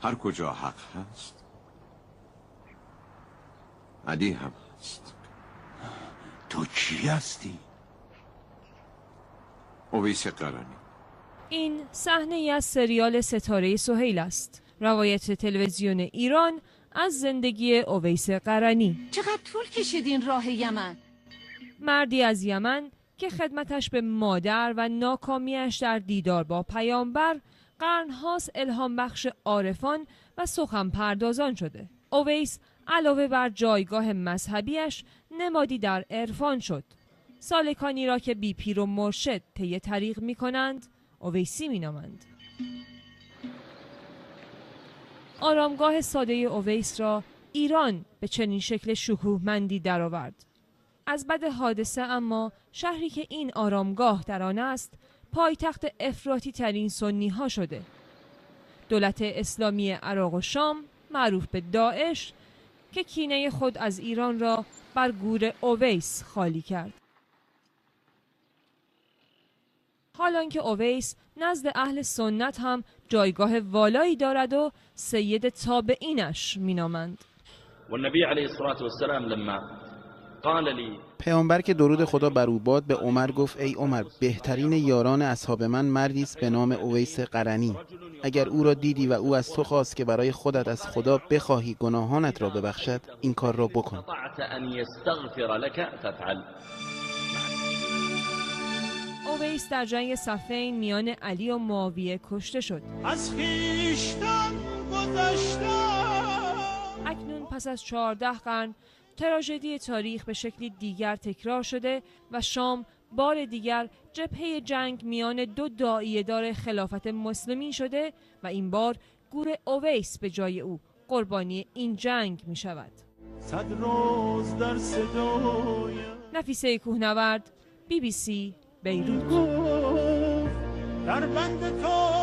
هر کجا حق هست علی هم هست. تو کی هستی؟ اویس قرنی. این صحنه‌ای از سریال ستاره سهیل است، روایت تلویزیون ایران از زندگی اویس قرنی. چقدر طول کشیدین راه یمن؟ مردی از یمن که خدمتش به مادر و ناکامیش در دیدار با پیامبر قرنهاست الهام بخش عارفان و سخن پردازان شده. اویس علاوه بر جایگاه مذهبیش نمادی در عرفان شد. سالکانی را که بی پیر و مرشد طی طریق می کنند اویسی می نامند. آرامگاه ساده اویس را ایران به چنین شکل شکوهمندی درآورد. از بد حادثه اما شهری که این آرامگاه در آن است پایتخت افراطی ترین سنی ها شده. دولت اسلامی عراق و شام معروف به داعش که کینه خود از ایران را بر گور اویس خالی کرد. حالان که اویس نزد اهل سنت هم جایگاه والایی دارد و سید تابعینش مینامند. و نبی علیه الصلاة والسلام لما قال لی، پیامبر که درود خدا بر او باد به عمر گفت ای عمر، بهترین یاران اصحاب من مردی است به نام اویس قرنی. اگر او را دیدی و او از تو خواست که برای خودت از خدا بخواهی گناهانت را ببخشد، این کار را بکن. اویس در جنگ صفین میان علی و معاویه کشته شد. از خویشتن گذشتم. اکنون پس از 14 قرن تراژدی تاریخ به شکلی دیگر تکرار شده و شام بار دیگر جبهه جنگ میان دو داعیه دار خلافت مسلمین شده و این بار گور اویس به جای او قربانی این جنگ می شود. صد روز در صدای نفیسه کوهنورد، BBC بیروت. در بند تو